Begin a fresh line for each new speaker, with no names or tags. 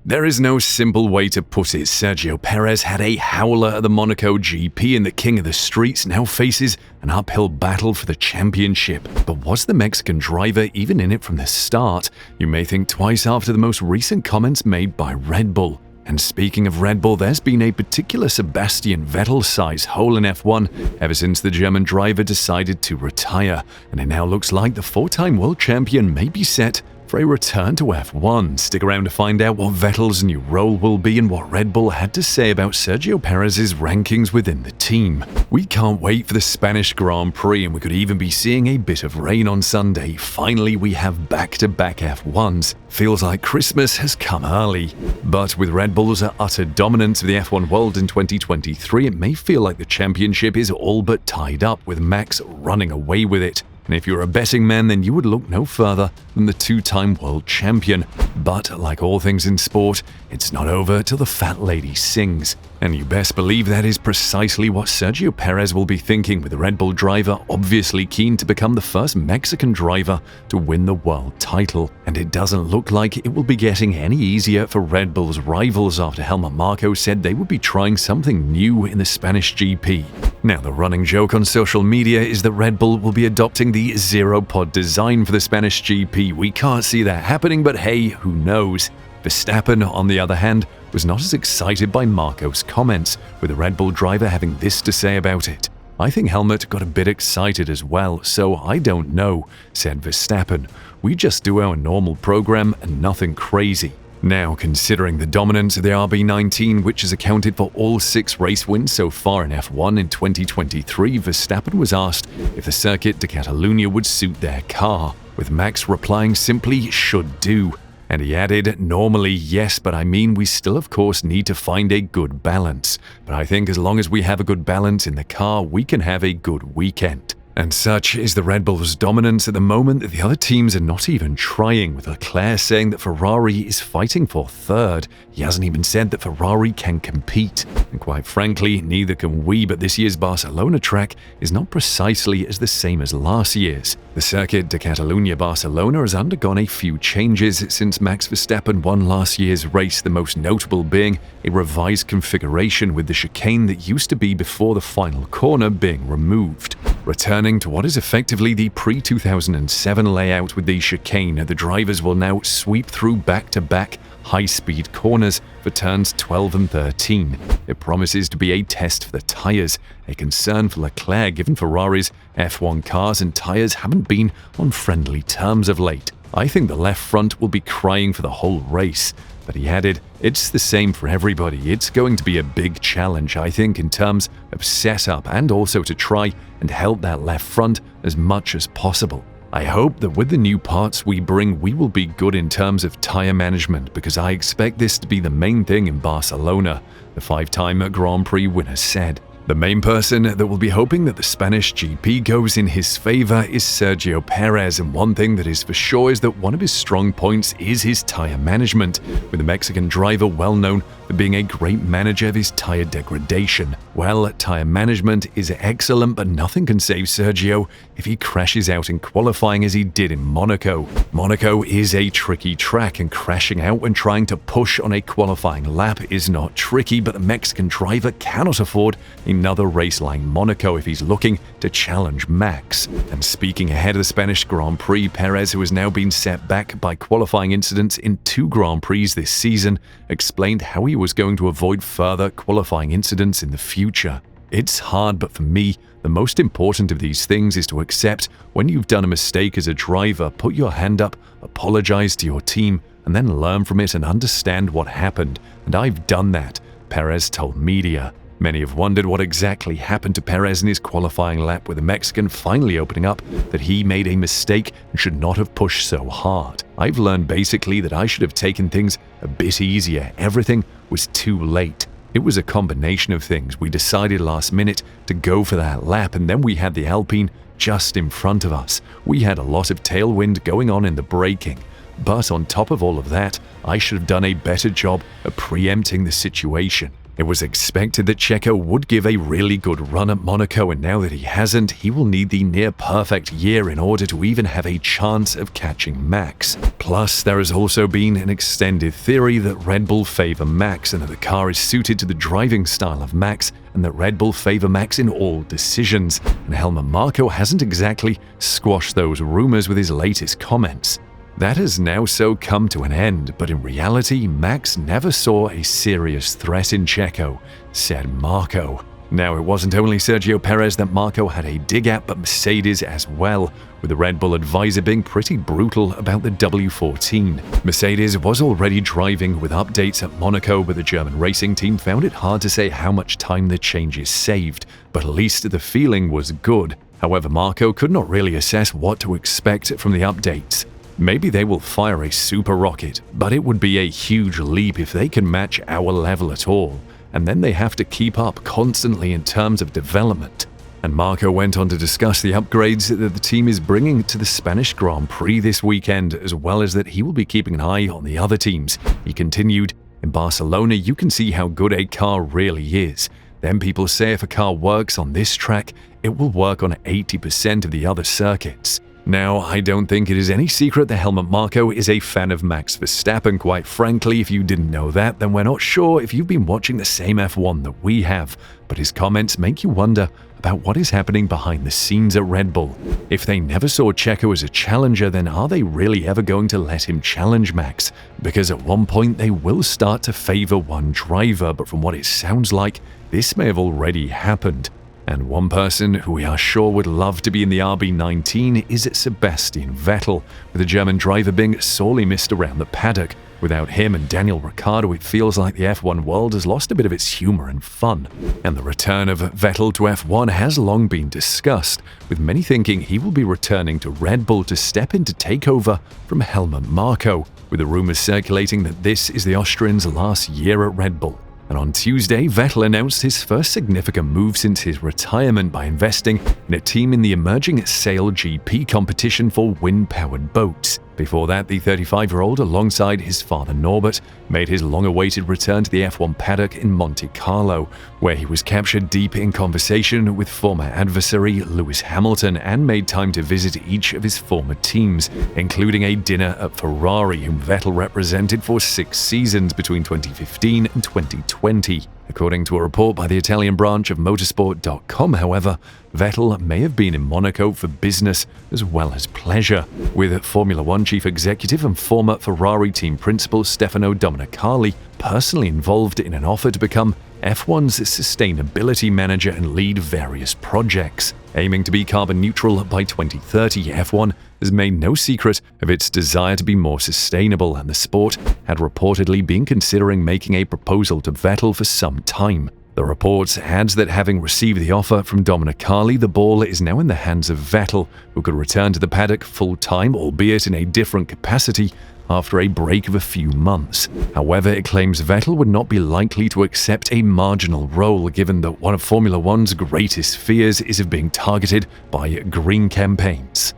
There is no simple way to put it. Sergio Perez had a howler at the Monaco GP, and the king of the streets now faces an uphill battle for the championship. But was the Mexican driver even in it from the start? You may think twice after the most recent comments made by Red Bull. And speaking of Red Bull, there's been a particular Sebastien Vettel-sized hole in F1 ever since the German driver decided to retire, and it now looks like the four-time world champion may be set for a return to F1. Stick around to find out what Vettel's new role will be and what Red Bull had to say about Sergio Perez's rankings within the team. We can't wait for the Spanish Grand Prix, and we could even be seeing a bit of rain on Sunday. Finally, we have back-to-back F1s. Feels like Christmas has come early. But with Red Bull's utter dominance of the F1 world in 2023, it may feel like the championship is all but tied up, with Max running away with it. And if you're a betting man, then you would look no further than the two-time world champion. But like all things in sport, it's not over till the fat lady sings. And you best believe that is precisely what Sergio Perez will be thinking, with the Red Bull driver obviously keen to become the first Mexican driver to win the world title. And it doesn't look like it will be getting any easier for Red Bull's rivals after Helmut Marko said they would be trying something new in the Spanish GP. Now, the running joke on social media is that Red Bull will be adopting the zero-pod design for the Spanish GP. We can't see that happening, but hey, who knows? Verstappen, on the other hand, was not as excited by Marko's comments, with the Red Bull driver having this to say about it. "I think Helmut got a bit excited as well, so I don't know," said Verstappen. "We just do our normal program and nothing crazy." Now, considering the dominance of the RB19, which has accounted for all 6 race wins so far in F1 in 2023, Verstappen was asked if the Circuit de Catalunya would suit their car, with Max replying simply "should do." And he added, "Normally, yes, but I mean, we still of course need to find a good balance. But I think as long as we have a good balance in the car, we can have a good weekend." And such is the Red Bull's dominance at the moment that the other teams are not even trying, with Leclerc saying that Ferrari is fighting for third. He hasn't even said that Ferrari can compete. And quite frankly, neither can we, but this year's Barcelona track is not precisely as the same as last year's. The Circuit de Catalunya Barcelona has undergone a few changes since Max Verstappen won last year's race, the most notable being a revised configuration, with the chicane that used to be before the final corner being removed. Returning to what is effectively the pre-2007 layout with the chicane, the drivers will now sweep through back-to-back high-speed corners for turns 12 and 13. It promises to be a test for the tyres, a concern for Leclerc given Ferrari's F1 cars and tyres haven't been on friendly terms of late. "I think the left front will be crying for the whole race." But he added, "It's the same for everybody. It's going to be a big challenge, I think, in terms of setup and also to try and help that left front as much as possible. I hope that with the new parts we bring, we will be good in terms of tyre management, because I expect this to be the main thing in Barcelona," the 5-time Grand Prix winner said. The main person that will be hoping that the Spanish GP goes in his favor is Sergio Perez, and one thing that is for sure is that one of his strong points is his tire management, with the Mexican driver well known for being a great manager of his tire degradation. Well, tire management is excellent, but nothing can save Sergio if he crashes out in qualifying as he did in Monaco. Monaco is a tricky track, and crashing out when trying to push on a qualifying lap is not tricky, but the Mexican driver cannot afford another race like Monaco if he's looking to challenge Max. And speaking ahead of the Spanish Grand Prix, Perez, who has now been set back by qualifying incidents in 2 Grand Prix this season, explained how he was going to avoid further qualifying incidents in the future. "It's hard, but for me, the most important of these things is to accept when you've done a mistake as a driver, put your hand up, apologize to your team, and then learn from it and understand what happened. And I've done that," Perez told media. Many have wondered what exactly happened to Perez in his qualifying lap, with the Mexican finally opening up that he made a mistake and should not have pushed so hard. "I've learned basically that I should have taken things a bit easier. Everything was too late. It was a combination of things. We decided last minute to go for that lap, and then we had the Alpine just in front of us. We had a lot of tailwind going on in the braking. But on top of all of that, I should have done a better job of preempting the situation. It was expected that Checo would give a really good run at Monaco, and now that he hasn't, he will need the near-perfect year in order to even have a chance of catching Max. Plus, there has also been an extended theory that Red Bull favor Max and that the car is suited to the driving style of Max, and that Red Bull favor Max in all decisions, and Helmut Marko hasn't exactly squashed those rumors with his latest comments. That has now so come to an end, but in reality, Max never saw a serious threat in Checo, said Marko. Now, it wasn't only Sergio Perez that Marko had a dig at, but Mercedes as well, with the Red Bull advisor being pretty brutal about the W14. Mercedes was already driving with updates at Monaco, but the German racing team found it hard to say how much time the changes saved, but at least the feeling was good. However, Marko could not really assess what to expect from the updates. Maybe they will fire a super rocket, but it would be a huge leap if they can match our level at all, and then they have to keep up constantly in terms of development. And Marko went on to discuss the upgrades that the team is bringing to the Spanish Grand Prix this weekend, as well as that he will be keeping an eye on the other teams. He continued, "In Barcelona, you can see how good a car really is. Then people say if a car works on this track, it will work on 80% of the other circuits." Now, I don't think it is any secret that Helmut Marko is a fan of Max Verstappen. Quite frankly, if you didn't know that, then we're not sure if you've been watching the same F1 that we have. But his comments make you wonder about what is happening behind the scenes at Red Bull. If they never saw Checo as a challenger, then are they really ever going to let him challenge Max? Because at one point they will start to favor one driver, but from what it sounds like, this may have already happened. And one person who we are sure would love to be in the RB19 is Sebastian Vettel, with the German driver being sorely missed around the paddock. Without him and Daniel Ricciardo, it feels like the F1 world has lost a bit of its humor and fun. And the return of Vettel to F1 has long been discussed, with many thinking he will be returning to Red Bull to step in to take over from Helmut Marko, with the rumors circulating that this is the Austrian's last year at Red Bull. And on Tuesday, Vettel announced his first significant move since his retirement by investing in a team in the emerging Sail GP competition for wind-powered boats. Before that, the 35-year-old, alongside his father Norbert, made his long-awaited return to the F1 paddock in Monte Carlo, where he was captured deep in conversation with former adversary Lewis Hamilton and made time to visit each of his former teams, including a dinner at Ferrari, whom Vettel represented for 6 seasons between 2015 and 2020. According to a report by the Italian branch of motorsport.com, however, Vettel may have been in Monaco for business as well as pleasure, with Formula One chief executive and former Ferrari team principal Stefano Domenicali personally involved in an offer to become F1's sustainability manager and lead various projects. Aiming to be carbon neutral by 2030, F1 has made no secret of its desire to be more sustainable, and the sport had reportedly been considering making a proposal to Vettel for some time. The report adds that having received the offer from Domenicali, the ball is now in the hands of Vettel, who could return to the paddock full-time, albeit in a different capacity, after a break of a few months. However, it claims Vettel would not be likely to accept a marginal role, given that one of Formula One's greatest fears is of being targeted by green campaigns.